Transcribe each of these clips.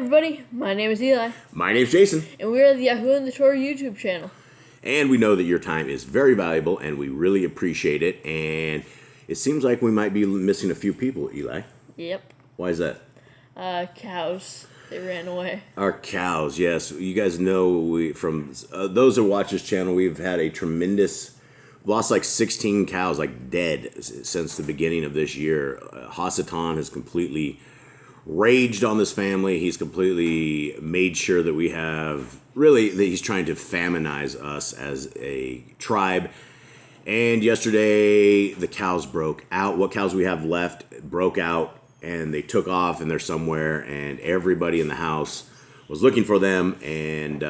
everybody, my name is Eli. My name's Jason. And we are the Yahoo and the Torah YouTube channel. And we know that your time is very valuable, and we really appreciate it. And it seems like we might be missing a few people, Eli. Yep. Why is that? Cows. They ran away. Our cows, yes. You guys know, from those that watch this channel, we've had a tremendous... lost like 16 cows, like dead, since the beginning of this year. Hasatan has completely raged on this family. He's completely made sure that we have... really, that he's trying to faminize us as a tribe. And yesterday, the cows broke out. What cows we have left broke out, and they took off, and they're somewhere, and everybody in the house was looking for them, and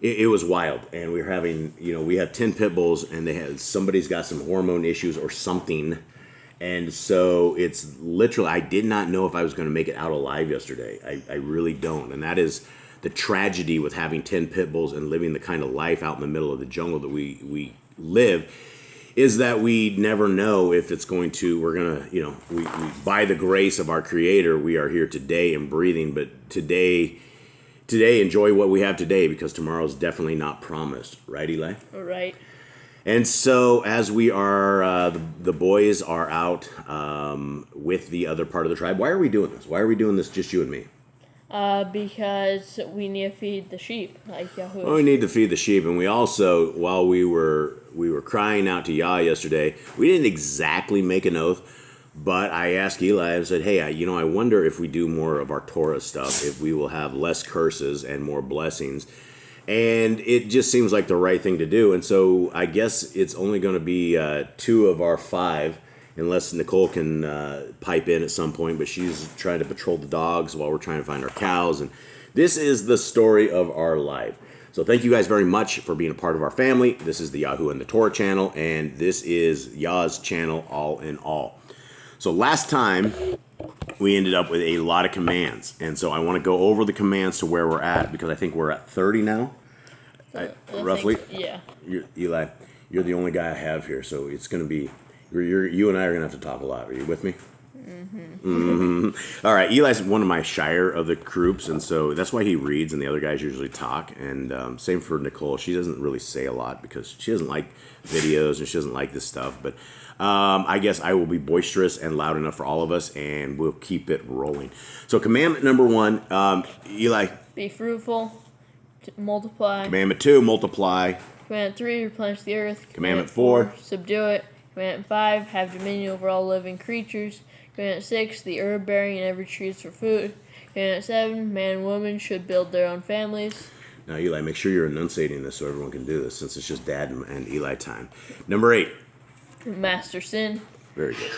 it was wild. And we were having, we have 10 pit bulls, and somebody's got some hormone issues or something. And so it's literally, I did not know if I was going to make it out alive yesterday. I really don't. And that is the tragedy with having 10 pit bulls and living the kind of life out in the middle of the jungle that we live, is that we never know if it's going to, we're going to, we by the grace of our Creator, we are here today and breathing. But today, enjoy what we have today, because tomorrow's definitely not promised. Right, Eli? All right. And so as we are, the boys are out with the other part of the tribe. Why are we doing this? Why are we doing this just you and me? Because we need to feed the sheep, like Yahoo. Well, we need to feed the sheep. And we also, while we were crying out to Yah yesterday, we didn't exactly make an oath, but I asked Eli, I said, hey, I wonder if we do more of our Torah stuff, if we will have less curses and more blessings. And it just seems like the right thing to do. And so I guess it's only going to be 2 of our 5, unless Nicole can pipe in at some point. But she's trying to patrol the dogs while we're trying to find our cows. And this is the story of our life. So thank you guys very much for being a part of our family. This is the Yahoo and the Torah channel, and this is Yah's channel all in all. So last time, we ended up with a lot of commands. And so I want to go over the commands to where we're at, because I think we're at 30 now, roughly. Yeah. Eli, you're the only guy I have here, so it's going to be, you and I are going to have to talk a lot. Are you with me? Mm-hmm. All right, Eli's one of my shyer of the groups, and so that's why he reads, and the other guys usually talk. And same for Nicole. She doesn't really say a lot because she doesn't like videos and she doesn't like this stuff. But I guess I will be boisterous and loud enough for all of us, and we'll keep it rolling. So commandment number 1, Eli. Be fruitful, multiply. Commandment 2, multiply. Commandment 3, replenish the earth. Commandment 4, subdue it. Commandment 5, have dominion over all living creatures. Commandment 6, the herb bearing and every tree is for food. Commandment 7, man and woman should build their own families. Now, Eli, make sure you're enunciating this so everyone can do this, since it's just Dad and Eli time. Number 8. Master sin. Very good.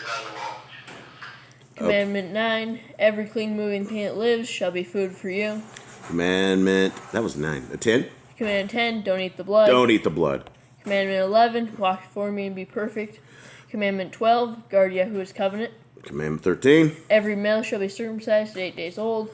Commandment 9, every clean moving thing that lives shall be food for you. Commandment, that was 9. 10? Commandment 10, don't eat the blood. Don't eat the blood. Commandment 11, walk before me and be perfect. Commandment 12, guard Yahuwah's covenant. Commandment 13. Every male shall be circumcised at 8 days old.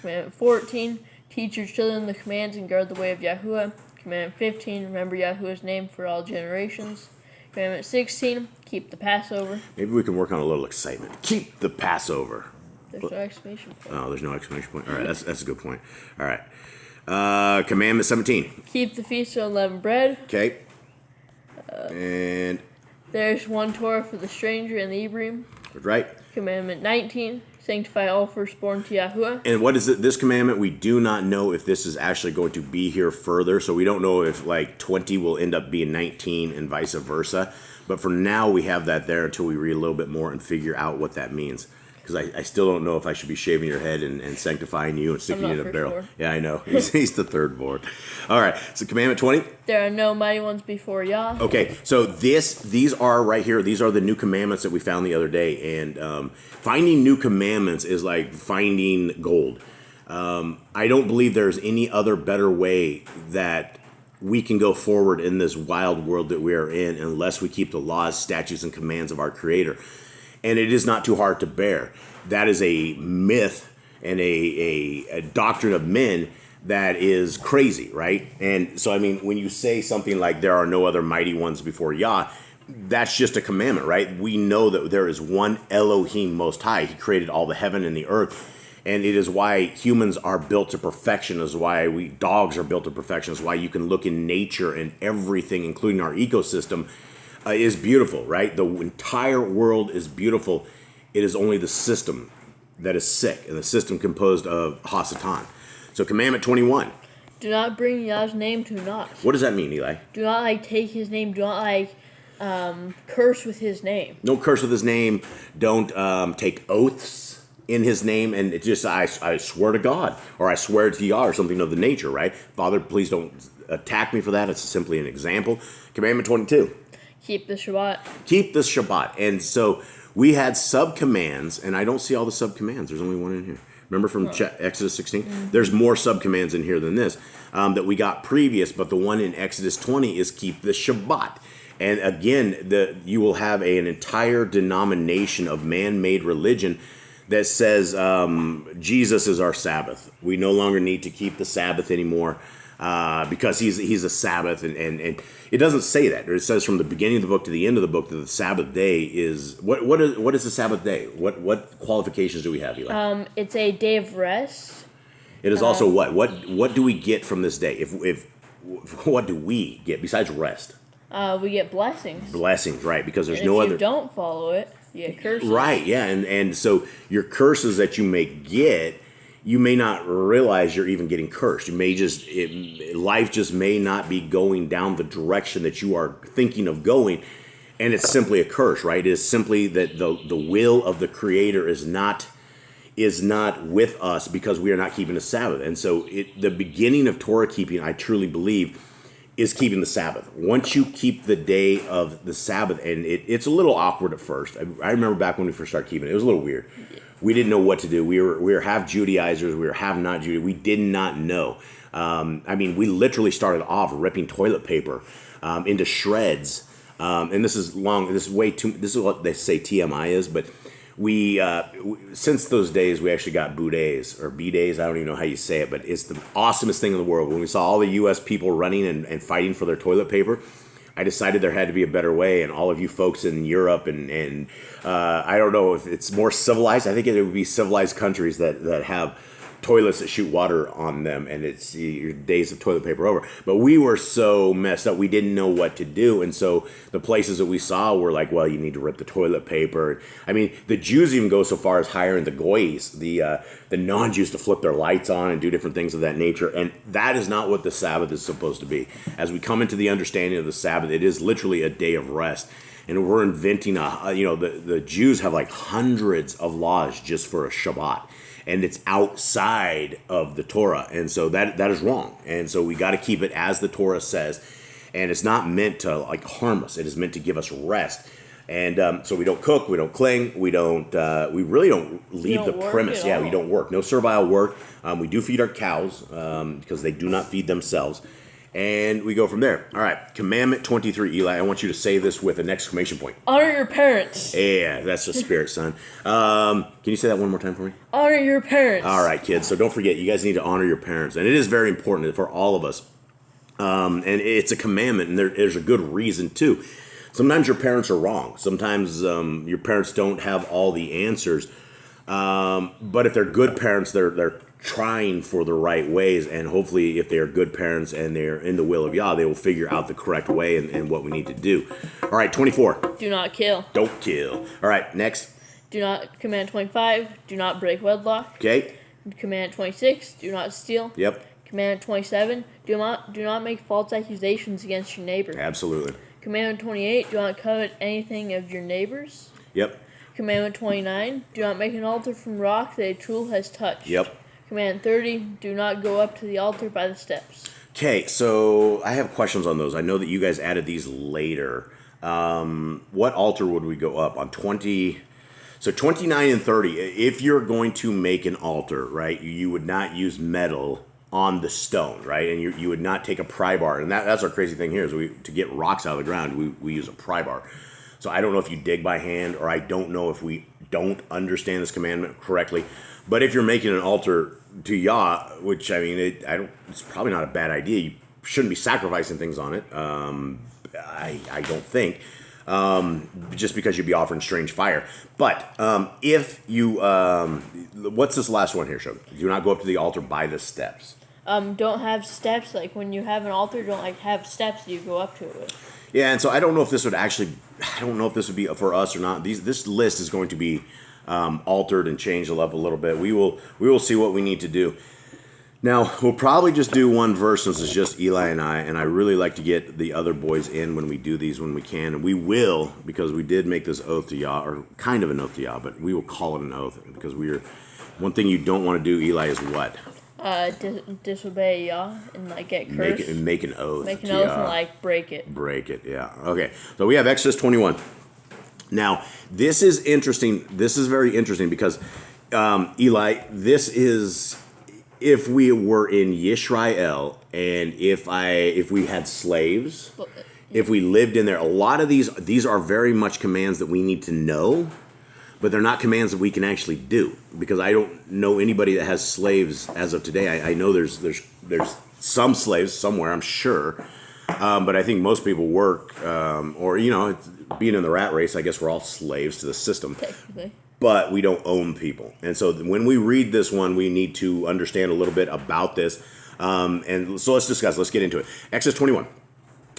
Commandment 14, teach your children the commands and guard the way of Yahuwah. Commandment 15, remember Yahuwah's name for all generations. Commandment 16, keep the Passover. Maybe we can work on a little excitement. Keep the Passover. There's no exclamation point. Oh, there's no exclamation point. All right, that's a good point. All right. Commandment 17. Keep the feast of unleavened bread. Okay. And there's one Torah for the stranger and the Ibrim. Right. Commandment 19, sanctify all firstborn to Yahuwah. And what is it? This commandment, we do not know if this is actually going to be here further. So we don't know if like 20 will end up being 19 and vice versa. But for now, we have that there until we read a little bit more and figure out what that means. Because I still don't know if I should be shaving your head and sanctifying you and sticking you in a barrel. Sure. Yeah, I know. He's the third board. All right. So commandment 20. There are no mighty ones before Yah. Okay. So these are right here. These are the new commandments that we found the other day. And finding new commandments is like finding gold. I don't believe there's any other better way that we can go forward in this wild world that we are in unless we keep the laws, statutes, and commands of our Creator. And it is not too hard to bear. That is a myth and a doctrine of men that is crazy, right? And so, I mean, when you say something like there are no other mighty ones before Yah, that's just a commandment, right? We know that there is one Elohim Most High. He created all the heaven and the earth. And it is why humans are built to perfection, is why dogs are built to perfection, is why you can look in nature and everything, including our ecosystem, is beautiful, right? The entire world is beautiful. It is only the system that is sick, and the system composed of Hasatan. So commandment 21. Do not bring Yah's name to naught. What does that mean, Eli? Do not take his name. Do not curse with his name. Don't curse with his name. Don't take oaths in his name, and it just I swear to God, or I swear to Yah, or something of the nature, right? Father, please don't attack me for that. It's simply an example. Commandment 22. Keep the Shabbat. Keep the Shabbat. And so we had sub-commands, and I don't see all the sub-commands. There's only one in here. Remember from Exodus 16? Mm-hmm. There's more sub-commands in here than this that we got previous, but the one in Exodus 20 is keep the Shabbat. And again, you will have an entire denomination of man-made religion that says Jesus is our Sabbath. We no longer need to keep the Sabbath anymore because he's a Sabbath, and it doesn't say that. It says from the beginning of the book to the end of the book that the Sabbath day is what is the Sabbath day? What qualifications do we have, Eli? It's a day of rest. It is also what do we get from this day? If what do we get besides rest? We get blessings. Blessings, right? Because there's and no if other. you don't follow it, you get curses. Right, yeah, and so your curses that you may get, you may not realize you're even getting cursed. You may life just may not be going down the direction that you are thinking of going, and it's simply a curse, right? It is simply that the will of the Creator is not with us because we are not keeping the Sabbath. And so the beginning of Torah keeping, I truly believe, is keeping the Sabbath. Once you keep the day of the Sabbath, and it's a little awkward at first. I remember back when we first started keeping it, it was a little weird. We didn't know what to do. We were half Judaizers. We were half not Judaizers. We did not know. We literally started off ripping toilet paper into shreds. And this is long. This is what they say TMI is. But we since those days, we actually got bidets or bidets. I don't even know how you say it, but it's the awesomest thing in the world. When we saw all the U.S. people running and fighting for their toilet paper, I decided there had to be a better way, and all of you folks in Europe and I don't know if it's more civilized. I think it would be civilized countries that have toilets that shoot water on them, and it's your days of toilet paper over. But we were so messed up, we didn't know what to do, and so the places that we saw were like, well, you need to rip the toilet paper. I mean, the Jews even go so far as hiring the goys, the non-Jews, to flip their lights on and do different things of that nature, and that is not what the Sabbath is supposed to be. As we come into the understanding of the Sabbath, it is literally a day of rest. And we're inventing the Jews have like hundreds of laws just for a Shabbat. And it's outside of the Torah. And so that is wrong. And so we got to keep it as the Torah says. And it's not meant to like harm us. It is meant to give us rest. And so we don't cook, we don't cling, we really don't leave the premise. Yeah, we don't work. No servile work. We do feed our cows because they do not feed themselves. And we go from there. All right, commandment 23, Eli. I want you to say this with an exclamation point. Honor your parents. Yeah, that's the spirit, son. Can you say that one more time for me? Honor your parents. All right, kids. So don't forget, you guys need to honor your parents. And it is very important for all of us. And it's a commandment, and there's a good reason, too. Sometimes your parents are wrong. Sometimes your parents don't have all the answers. But if they're good parents, they're trying for the right ways, and hopefully if they are good parents and they're in the will of Yah, they will figure out the correct way and what we need to do. All right, 24. Do not kill. Don't kill. All right, next. Command 25, do not break wedlock. Okay. Command 26, do not steal. Yep. Command 27, do not make false accusations against your neighbor. Absolutely. Commandment 28, do not covet anything of your neighbor's. Yep. Commandment 29, do not make an altar from rock that a tool has touched. Yep. Command 30, do not go up to the altar by the steps. Okay, so I have questions on those. I know that you guys added these later. What altar would we go up on? 20? So 29 and 30, if you're going to make an altar, right, you would not use metal on the stone, right? And you would not take a pry bar. And that's our crazy thing here is to get rocks out of the ground, we use a pry bar. So I don't know if you dig by hand, or I don't know if we don't understand this commandment correctly. But if you're making an altar to Yah, which I mean, it's probably not a bad idea. You shouldn't be sacrificing things on it. I don't think. just because you'd be offering strange fire. But if you, what's this last one here, Show? Do not go up to the altar by the steps. Don't have steps. Like when you have an altar, don't like have steps you go up to it with. Yeah, and so I don't know if this would actually, I don't know if this would be for us or not. This list is going to be altered and changed up a little bit. We will see what we need to do. Now, we'll probably just do one verse since it's just Eli and I really like to get the other boys in when we do these when we can. And we will, because we did make this oath to Yah, or kind of an oath to Yah, but we will call it an oath, because one thing you don't want to do, Eli, is what? Disobey Yah and like get cursed. Make an oath. Make an oath and like break it. Break it, yeah. Okay, so we have Exodus 21. Now, this is interesting. This is very interesting because, Eli, this is, if we were in Yisrael and if we had slaves, if we lived in there, a lot of these are very much commands that we need to know, but they're not commands that we can actually do, because I don't know anybody that has slaves as of today. I know there's some slaves somewhere, I'm sure, but I think most people work, or being in the rat race, I guess we're all slaves to the system. Technically. But we don't own people. And so when we read this one, we need to understand a little bit about this. And so let's discuss. Let's get into it. Exodus 21.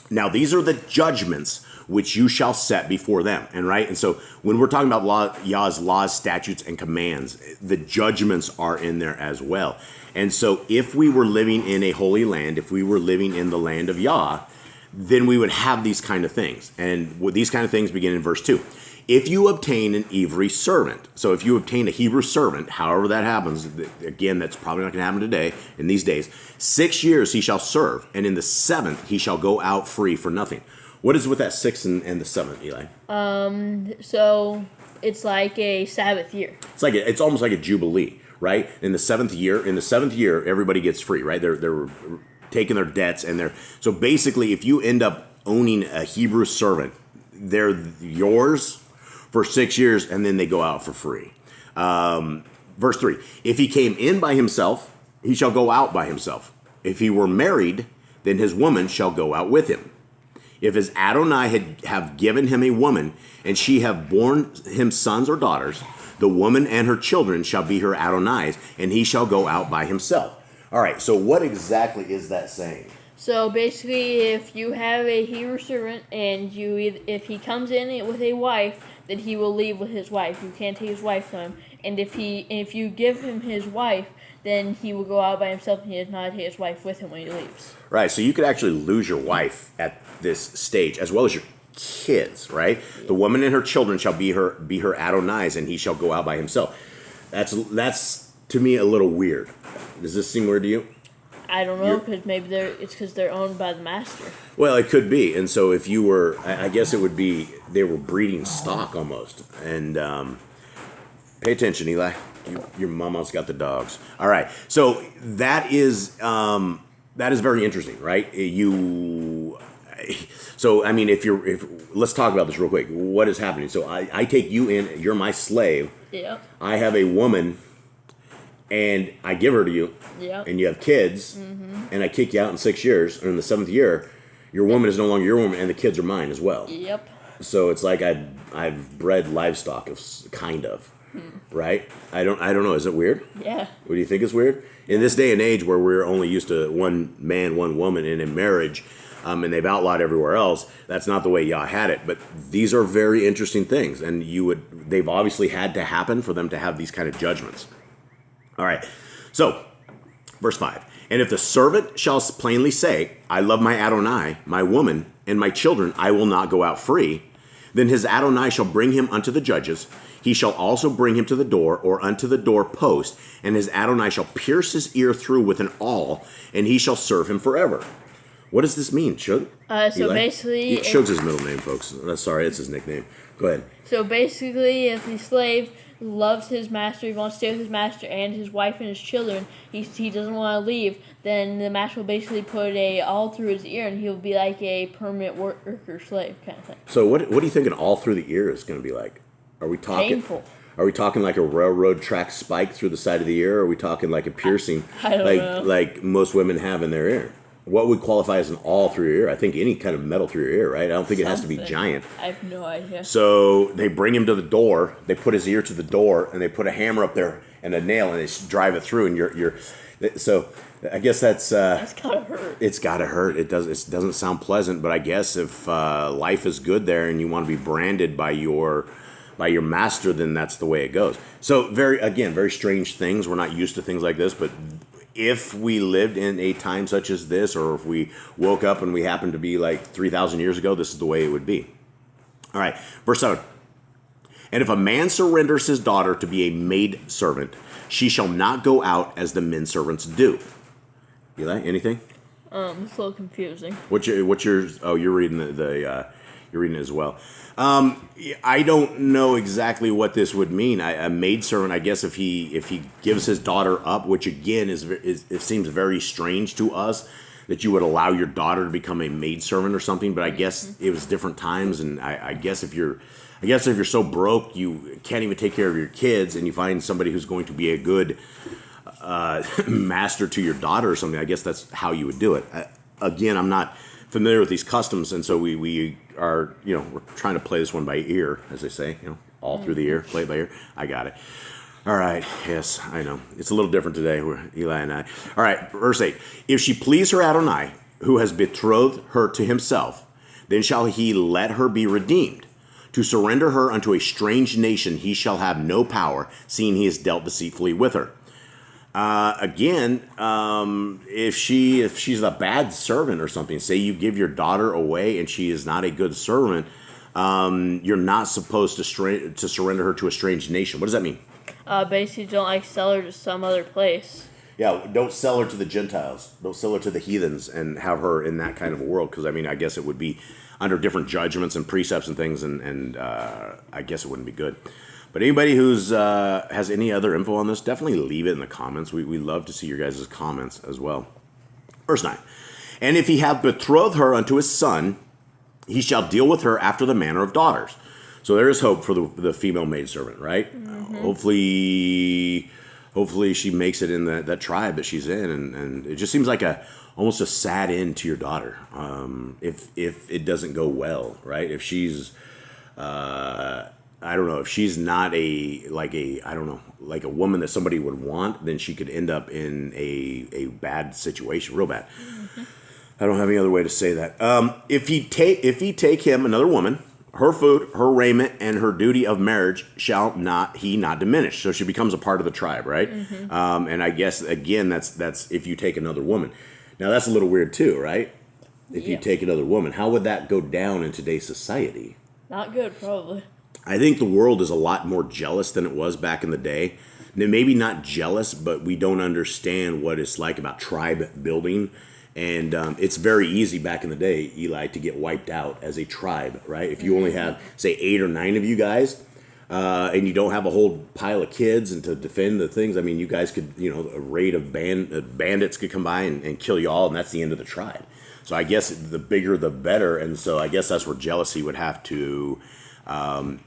Now, these are the judgments which you shall set before them. And so when we're talking about Yah's laws, statutes, and commands, the judgments are in there as well. And so if we were living in a holy land, if we were living in the land of Yah, then we would have these kind of things. And these kind of things begin in verse 2. If you obtain an Ivri servant, so if you obtain a Hebrew servant, however that happens, again, that's probably not going to happen today, in these days, 6 years he shall serve, and in the 7th he shall go out free for nothing. What is with that 6th and the 7th, Eli? So it's like a Sabbath year. It's almost like a jubilee, right? In the seventh year, everybody gets free, right? They're taking their debts, so basically, if you end up owning a Hebrew servant, they're yours for 6 years, and then they go out for free. Verse 3, if he came in by himself, he shall go out by himself. If he were married, then his woman shall go out with him. If his Adonai have given him a woman, and she have borne him sons or daughters, the woman and her children shall be her Adonai's, and he shall go out by himself. All right, so what exactly is that saying? So basically, if you have a Hebrew servant and if he comes in with a wife, then he will leave with his wife. You can't take his wife from him. And if you give him his wife, then he will go out by himself, and he does not take his wife with him when he leaves. Right. So you could actually lose your wife at this stage, as well as your kids. Right. Yeah. The woman and her children shall be her Adonai's, and he shall go out by himself. That's to me a little weird. Does this seem weird to you? I don't know, because maybe it's because they're owned by the master. Well, it could be. And so if you were, I guess it would be, they were breeding stock almost. And pay attention, Eli. Your mama's got the dogs. All right. So that is very interesting, right? So, I mean, let's talk about this real quick. What is happening? So I take you in, you're my slave. Yeah. I have a woman, and I give her to you. Yeah. And you have kids, and I kick you out in 6 years, or in the 7th year, your woman is no longer your woman, and the kids are mine as well. Yep. So it's like I've bred livestock, kind of, right? I don't know. Is it weird? Yeah. What do you think is weird? In this day and age where we're only used to one man, one woman, and in marriage, and they've outlawed everywhere else, that's not the way Yah had it. But these are very interesting things, and they've obviously had to happen for them to have these kind of judgments. All right. So, verse 5. And if the servant shall plainly say, I love my Adonai, my woman, and my children, I will not go out free, then his Adonai shall bring him unto the judges. He shall also bring him to the door, or unto the door post, and his Adonai shall pierce his ear through with an awl, and he shall serve him forever. What does this mean, Shug? So basically... Shug's his middle name, folks. Sorry, it's his nickname. Go ahead. So basically, if the slave loves his master, he wants to stay with his master and his wife and his children, he doesn't want to leave, then the master will basically put a awl through his ear, and he'll be like a permanent worker slave kind of thing. So what do you think an awl through the ear is going to be like? Are we talking painful? Are we talking like a railroad track spike through the side of the ear, or are we talking like a piercing, I don't know. like most women have in their ear? what would qualify as an awl through your ear? I think any kind of metal through your ear, right? I don't think it has to be giant. I have no idea. So they bring him to the door. They put his ear to the door, and they put a hammer up there and a nail, and they drive it through. And you're so I guess that's gotta hurt. It's gotta hurt. It doesn't sound pleasant, but I guess if life is good there and you want to be branded by your master, then that's the way it goes. So very strange things. We're not used to things like this, but if we lived in a time such as this, or if we woke up and we happened to be like 3,000 years ago, this is the way it would be. All right, verse 7. And if a man surrenders his daughter to be a maid servant, she shall not go out as the men servants do. Eli, anything? It's a little confusing. What's yours? Oh, you're reading you're reading it as well. I don't know exactly what this would mean. A maidservant, I guess, if he gives his daughter up, which again is it seems very strange to us that you would allow your daughter to become a maidservant or something. But I guess it was different times, and I guess if you're so broke you can't even take care of your kids, and you find somebody who's going to be a good master to your daughter or something, I guess that's how you would do it. Again, I'm not familiar with these customs, and so we are, we're trying to play this one by ear, as they say, all through the ear, play it by ear. I got it. All right, yes, I know. It's a little different today, Eli and I. All right, verse 8. If she please her Adonai, who has betrothed her to himself, then shall he let her be redeemed. To surrender her unto a strange nation he shall have no power, seeing he has dealt deceitfully with her. Again, if she's a bad servant or something, say you give your daughter away and she is not a good servant, you're not supposed to surrender her to a strange nation. What does that mean? Basically, don't sell her to some other place. Yeah, don't sell her to the Gentiles. Don't sell her to the heathens and have her in that kind of a world. Because I guess it would be under different judgments and precepts and things, and I guess it wouldn't be good. But anybody who's has any other info on this, definitely leave it in the comments. We love to see your guys' comments as well. Verse 9. And if he have betrothed her unto his son, he shall deal with her after the manner of daughters. So there is hope for the female maidservant, right? Mm-hmm. Hopefully she makes it in that tribe that she's in, and it just seems like almost a sad end to your daughter if it doesn't go well, right? If she's I don't know, if she's not a woman that somebody would want, then she could end up in a bad situation, real bad. Mm-hmm. I don't have any other way to say that. If he take him another woman, her food, her raiment, and her duty of marriage shall not diminish. So she becomes a part of the tribe, right? Mm-hmm. And I guess again that's if you take another woman. Now that's a little weird too, right? If you take another woman, how would that go down in today's society? Not good, probably. I think the world is a lot more jealous than it was back in the day. Maybe not jealous, but we don't understand what it's like about tribe building. And it's very easy back in the day, Eli, to get wiped out as a tribe, right? If you only have, say, 8 or 9 of you guys, and you don't have a whole pile of kids and to defend the things, you guys could, a raid of bandits could come by and kill you all, and that's the end of the tribe. So I guess the bigger the better, and so I guess that's where jealousy would have to...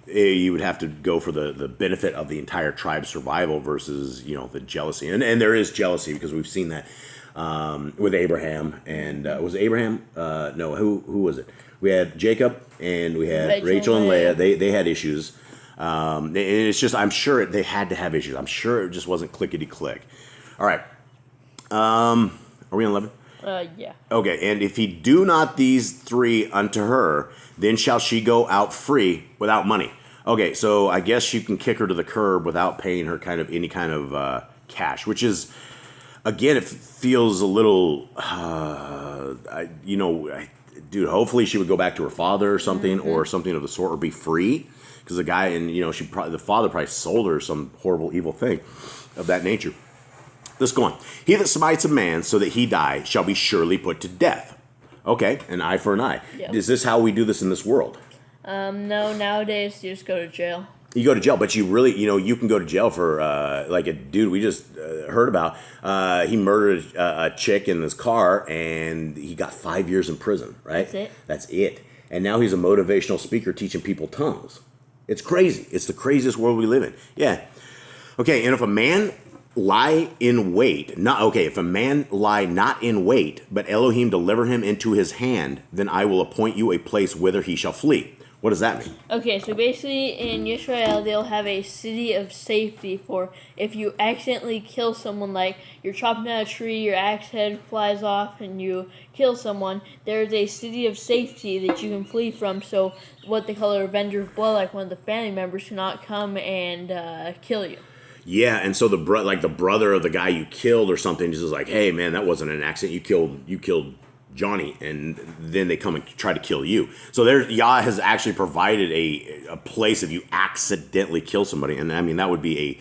you would have to go for the benefit of the entire tribe's survival versus, the jealousy. And there is jealousy because we've seen that with Abraham. And was it Abraham? No, who was it? We had Jacob and we had Rachel and Leah. They had issues. And it's just, I'm sure they had to have issues. I'm sure it just wasn't clickety-click. All right. Are we on 11? Yeah. Okay, and if he do not these 3 unto her, then shall she go out free without money. Okay, so I guess you can kick her to the curb without paying her any kind of cash, which is, again, it feels a little, dude, hopefully she would go back to her father or something, mm-hmm. or something of the sort, or be free, because the guy, and the father probably sold her some horrible, evil thing of that nature. Let's go on. He that smites a man so that he die shall be surely put to death. Okay, an eye for an eye. Yep. Is this how we do this in this world? No, nowadays you just go to jail. You go to jail, but you really, you can go to jail for, like a dude we just heard about. He murdered a chick in his car, and he got 5 years in prison, right? That's it. And now he's a motivational speaker teaching people tongues. It's crazy. It's the craziest world we live in. Yeah. Okay, and if a man lie in wait, not okay, if a man lie not in wait, but Elohim deliver him into his hand, then I will appoint you a place whither he shall flee. What does that mean? Okay, so basically in Israel, they'll have a city of safety for if you accidentally kill someone, like you're chopping down a tree, your axe head flies off, and you kill someone. There's a city of safety that you can flee from, so what they call a revenger of blood, like one of the family members, cannot come and kill you. Yeah, and so the brother of the guy you killed or something just is like, hey man, that wasn't an accident. You killed Johnny, and then they come and try to kill you. So Yah has actually provided a place if you accidentally kill somebody, and I mean that would be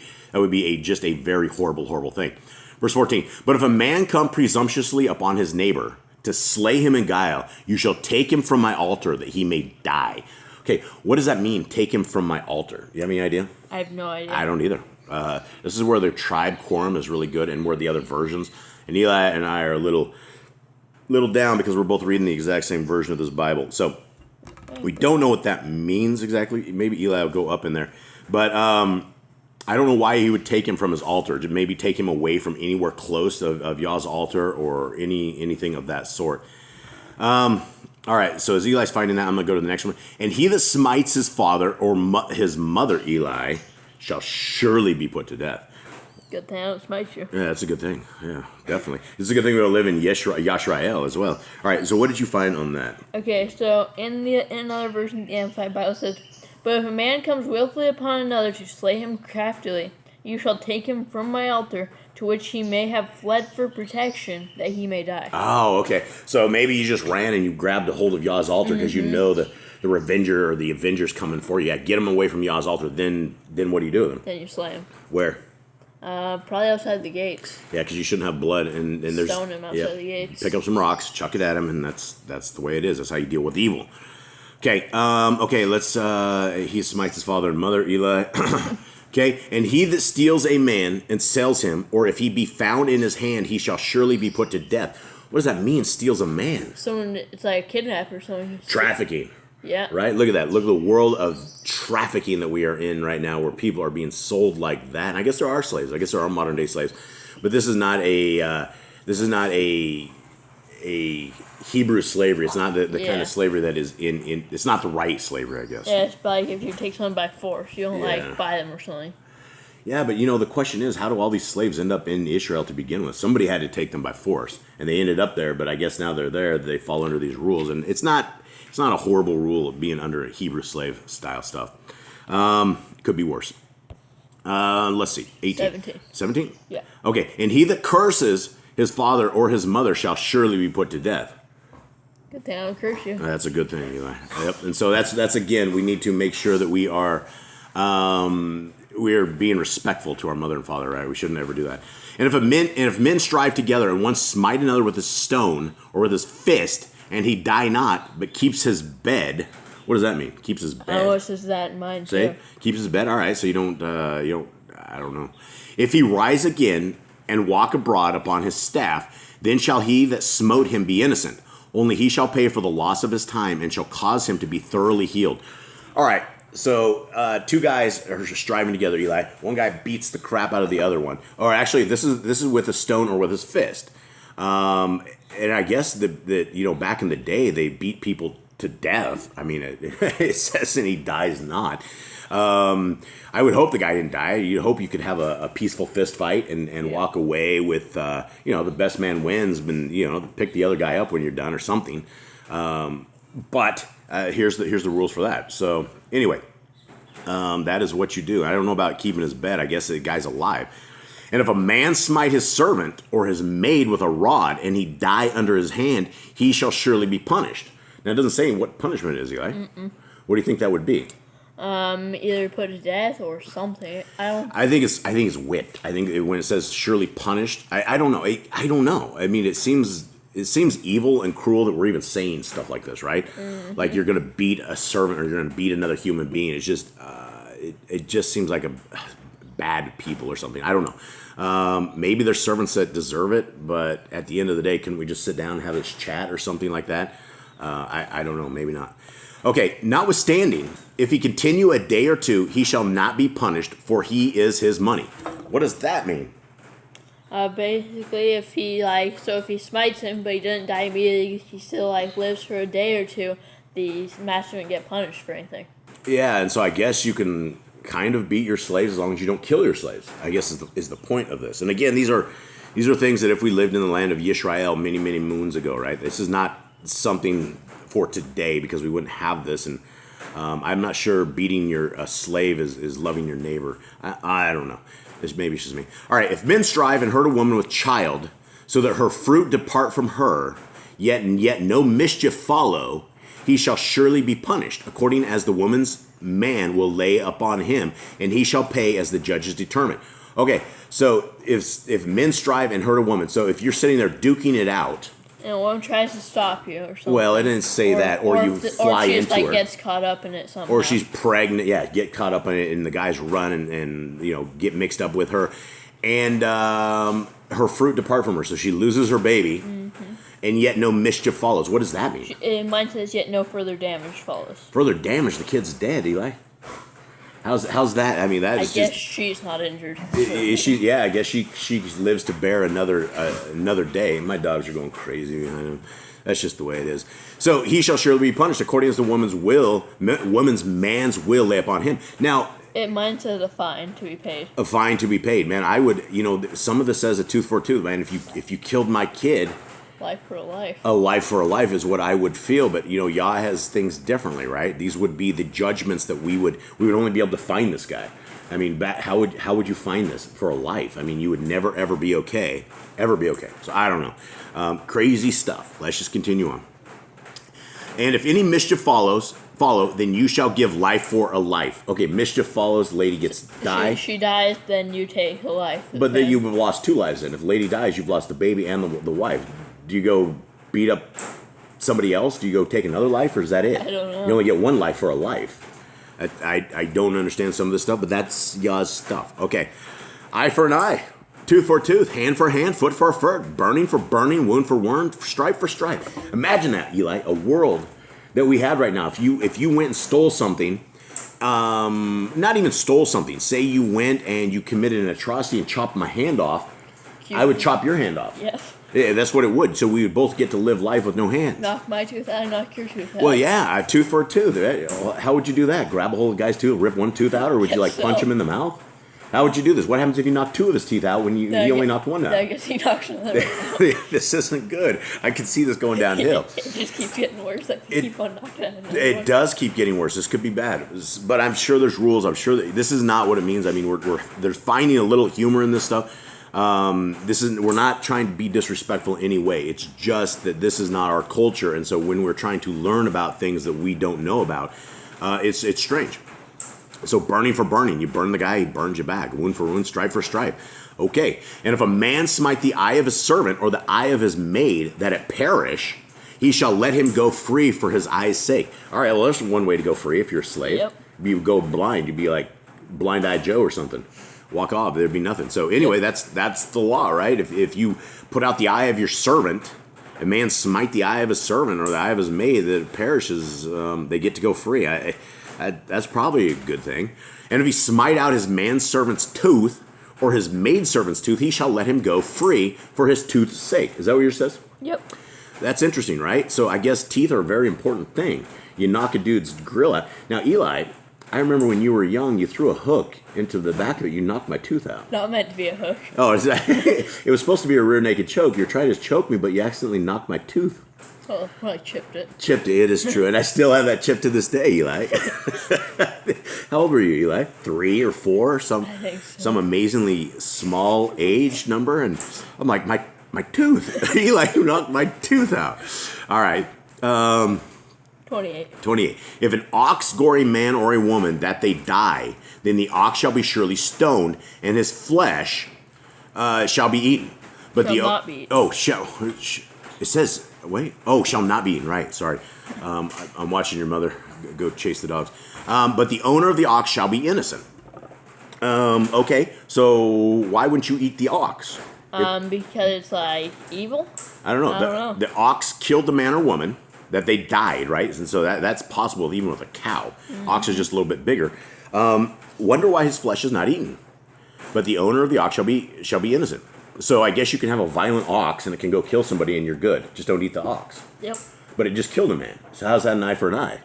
just a very horrible thing. Verse 14. But if a man come presumptuously upon his neighbor to slay him in guile, you shall take him from my altar that he may die. Okay, what does that mean? Take him from my altar. You have any idea? I have no idea. I don't either. This is where the tribe quorum is really good, and where the other versions. And Eli and I are a little down because we're both reading the exact same version of this Bible. So we don't know what that means exactly. Maybe Eli will go up in there. But I don't know why he would take him from his altar. To maybe take him away from anywhere close of Yah's altar or anything of that sort. All right, so as Eli's finding that, I'm going to go to the next one. And he that smites his father or his mother, Eli, shall surely be put to death. Good thing I don't smite you. Yeah, that's a good thing. Yeah, definitely. It's a good thing we'll live in Yashrael as well. All right, so what did you find on that? Okay, so in another version, the Amplified Bible says, but if a man comes willfully upon another to slay him craftily, you shall take him from my altar, to which he may have fled for protection, that he may die. Oh, okay. So maybe you just ran and you grabbed a hold of Yah's altar because you know the revenger or the avenger's coming for you. Yeah, get him away from Yah's altar. Then what do you do with him? Then you slay him. Where? Probably outside the gates. Yeah, because you shouldn't have blood, and there's stone him outside the gates. Pick up some rocks, chuck it at him, and that's the way it is. That's how you deal with evil. Okay, let's. He smites his father and mother, Eli. Okay, and he that steals a man and sells him, or if he be found in his hand, he shall surely be put to death. What does that mean? Steals a man? Someone, it's like a kidnapper or something. Trafficking. Yeah. Right? Look at that. Look at the world of trafficking that we are in right now, where people are being sold like that. And I guess there are slaves. I guess there are modern day slaves, but this is not a Hebrew slavery. It's not the kind of slavery that is in. It's not the right slavery, I guess. Yeah, it's like if you take someone by force, you don't like buy them or something. Yeah, but the question is, how do all these slaves end up in Israel to begin with? Somebody had to take them by force, and they ended up there. But I guess now they're there, they fall under these rules, and it's not a horrible rule of being under a Hebrew slave style stuff. Could be worse. Let's see. 18. 17? Yeah. Okay. And he that curses his father or his mother shall surely be put to death. Good thing I don't curse you. That's a good thing, Eli. Yep. And so that's again, we need to make sure that we are being respectful to our mother and father, right? We shouldn't ever do that. And if men strive together and one smite another with a stone or with his fist, and he die not, but keeps his bed. What does that mean? Keeps his bed. Oh, it says that in mine too. Keeps his bed. All right, so you don't. I don't know. If he rise again and walk abroad upon his staff, then shall he that smote him be innocent. Only he shall pay for the loss of his time, and shall cause him to be thoroughly healed. All right. So two guys are striving together, Eli. One guy beats the crap out of the other one. Or actually, this is with a stone or with his fist. And I guess that back in the day, they beat people to death. I mean, it says and he dies not. I would hope the guy didn't die. You'd hope you could have a peaceful fist fight and walk away with, the best man wins, and, pick the other guy up when you're done or something. But here's the rules for that. So anyway, that is what you do. I don't know about keeping his bed. I guess the guy's alive. And if a man smite his servant or his maid with a rod, and he die under his hand, he shall surely be punished. Now, it doesn't say what punishment it is, Eli. What do you think that would be? Either put to death or something. I think it's whipped. I think when it says surely punished, I don't know. I don't know. I mean, it seems evil and cruel that we're even saying stuff like this, right? Mm-hmm. Like you're going to beat a servant or you're going to beat another human being. It's just it just seems like a bad people or something. I don't know. Maybe there's servants that deserve it, but at the end of the day, couldn't we just sit down and have this chat or something like that? I don't know. Maybe not. Okay, notwithstanding, if he continue a day or two, he shall not be punished, for he is his money. What does that mean? Basically, if he smites him, but he doesn't die immediately, he still lives for a day or two. The master wouldn't get punished for anything. Yeah, and so I guess you can kind of beat your slaves as long as you don't kill your slaves, I guess is the point of this. And again, these are things that if we lived in the land of Yisrael many, many moons ago, right? This is not something for today because we wouldn't have this. And I'm not sure beating a slave is loving your neighbor. I don't know. Maybe it's just me. All right, if men strive and hurt a woman with child so that her fruit depart from her, yet no mischief follow, he shall surely be punished, according as the woman's man will lay upon him, and he shall pay as the judges determine. Okay, so if men strive and hurt a woman, so if you're sitting there duking it out, and one tries to stop you or something. Well, it didn't say that, or you fly into her. Or she gets caught up in it somehow. Or she's pregnant, get caught up in it, and the guys run and get mixed up with her, and her fruit depart from her, so she loses her baby. Mm-hmm. And yet no mischief follows. What does that mean? Mine says yet no further damage follows. Further damage? The kid's dead, Eli. How's that? I mean, that is I guess she's not injured. I guess she lives to bear another day. My dogs are going crazy behind him. That's just the way it is. So he shall surely be punished according as the woman's man's will lay upon him. Now, mine says a fine to be paid. A fine to be paid, man. I would, some of this says a tooth for a tooth, man. If you killed my kid. Life for a life. A life for a life is what I would feel, but Yah has things differently, right? These would be the judgments that we would only be able to find this guy. I mean, how would you find this for a life? I mean, you would never ever be okay, So I don't know, crazy stuff. Let's just continue on. And if any mischief follow, then you shall give life for a life. Okay, mischief follows. Lady gets die. She dies, then you take a life. But then you've lost two lives. Then if lady dies, you've lost the baby and the wife. Do you go beat up somebody else? Do you go take another life, or is that it? I don't know. You only get one life for a life. I don't understand some of this stuff, but that's Yah's stuff. Okay, eye for an eye, tooth for tooth, hand for hand, foot for foot, burning for burning, wound for wound, stripe for stripe. Imagine that, Eli, a world that we had right now. If you went and stole something, not even stole something. Say you went and you committed an atrocity and chopped my hand off, I would chop your hand off. Yes. Yeah, that's what it would. So we would both get to live life with no hands. Knock my tooth out, knock your tooth out. Well, yeah, a tooth for a tooth. How would you do that? Grab a hold of the guy's tooth, rip one tooth out, or would you punch him in the mouth? How would you do this? What happens if you knock two of his teeth out when he only knocked one out? I guess he knocks another out. This isn't good. I can see this going downhill. It just keeps getting worse. Keep on knocking out. It does keep getting worse. This could be bad. But I'm sure there's rules. I'm sure that this is not what it means. I mean, there's finding a little humor in this stuff. We're not trying to be disrespectful in any way. It's just that this is not our culture, and so when we're trying to learn about things that we don't know about, it's strange. So burning for burning, you burn the guy, he burns you back. Wound for wound, stripe for stripe. Okay, and if a man smite the eye of his servant or the eye of his maid, that it perish, he shall let him go free for his eye's sake. All right, well, there's one way to go free if you're a slave. Yep. You go blind, you'd be like Blind-Eyed Joe or something. Walk off, there'd be nothing. So anyway, that's the law, right? If you put out the eye of your servant, a man smite the eye of his servant or the eye of his maid, that it perishes, they get to go free. That's probably a good thing. And if he smite out his manservant's tooth or his maidservant's tooth, he shall let him go free for his tooth's sake. Is that what yours says? Yep. That's interesting, right? So I guess teeth are a very important thing. You knock a dude's grill out. Now, Eli, I remember when you were young, you threw a hook into the back of it. You knocked my tooth out. Not meant to be a hook. Oh, it was supposed to be a rear naked choke. You're trying to choke me, but you accidentally knocked my tooth. Oh, well, I chipped it. Chipped it, it is true. And I still have that chip to this day, Eli. How old were you, Eli? 3 or 4? I think so. Some amazingly small age number. And I'm like, my tooth. Eli, you knocked my tooth out. All right. 28. If an ox gore a man or a woman that they die, then the ox shall be surely stoned, and his flesh shall be eaten. But shall not be eaten. Oh, it says, wait. Oh, shall not be eaten. Right, sorry. I'm watching your mother go chase the dogs. But the owner of the ox shall be innocent. Okay, so why wouldn't you eat the ox? Because it's evil? I don't know. The ox killed the man or woman that they died, right? And so that's possible even with a cow. Mm-hmm. Ox is just a little bit bigger. Wonder why his flesh is not eaten. But the owner of the ox shall be innocent. So I guess you can have a violent ox and it can go kill somebody and you're good. Just don't eat the ox. Yep. But it just killed a man. So how's that an eye for an eye?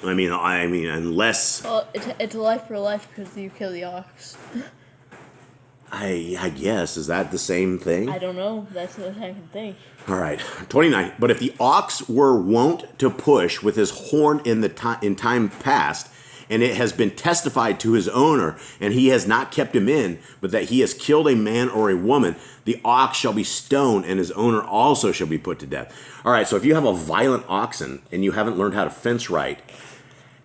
I mean, unless Well, it's a life for a life because you kill the ox. I guess, is that the same thing? I don't know. That's what I can think. All right, 29. But if the ox were wont to push with his horn in time past, and it has been testified to his owner, and he has not kept him in, but that he has killed a man or a woman, the ox shall be stoned, and his owner also shall be put to death. All right, so if you have a violent oxen and you haven't learned how to fence right,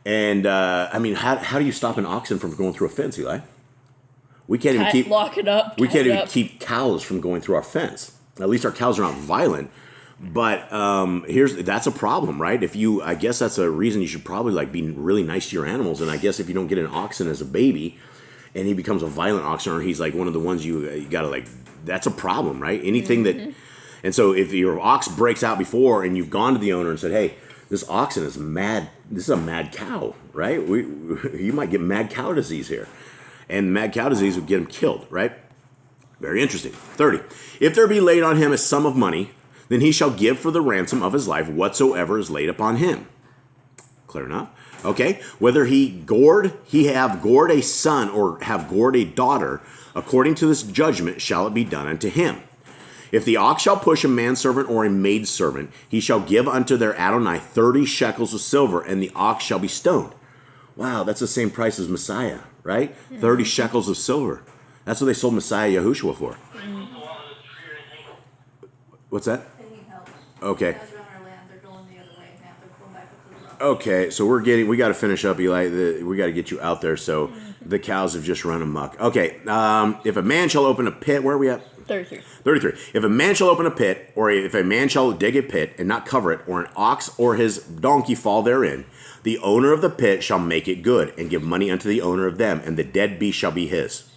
and how do you stop an oxen from going through a fence, Eli? We can't even lock it up. We can't even keep cows from going through our fence. At least our cows are not violent. But that's a problem, right? I guess that's a reason you should probably be really nice to your animals. And I guess if you don't get an oxen as a baby, and he becomes a violent oxen, or he's one of the ones you gotta that's a problem, right? Anything that, and so if your ox breaks out before, and you've gone to the owner and said, "Hey, this oxen is mad. This is a mad cow, right? You might get mad cow disease here." And mad cow disease would get him killed, right? Very interesting. 30. If there be laid on him a sum of money, then he shall give for the ransom of his life whatsoever is laid upon him. Clear enough? Okay. Whether he have gored a son or have gored a daughter, according to this judgment shall it be done unto him. If the ox shall push a manservant or a maidservant, he shall give unto their Adonai 30 shekels of silver, and the ox shall be stoned. Wow, that's the same price as Messiah, right? 30 shekels of silver. That's what they sold Messiah Yahushua for. What's that? Okay. Okay, so we got to finish up, Eli. We got to get you out there. So the cows have just run amok. Okay, if a man shall open a pit, where are we at? 33. 33. If a man shall open a pit, or if a man shall dig a pit and not cover it, or an ox or his donkey fall therein, the owner of the pit shall make it good, and give money unto the owner of them, and the dead beast shall be his.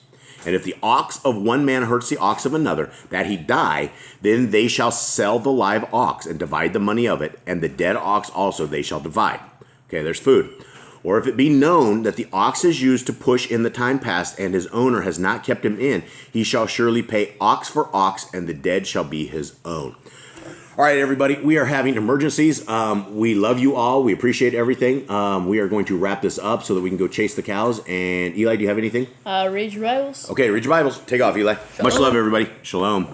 And if the ox of one man hurts the ox of another, that he die, then they shall sell the live ox, and divide the money of it, and the dead ox also they shall divide. Okay, there's food. Or if it be known that the ox is used to push in the time past, and his owner has not kept him in, he shall surely pay ox for ox, and the dead shall be his own. All right, everybody, we are having emergencies. We love you all. We appreciate everything. We are going to wrap this up so that we can go chase the cows. And Eli, do you have anything? Read your Bibles. Okay, read your Bibles. Take off, Eli. Shalom. Much love, everybody. Shalom.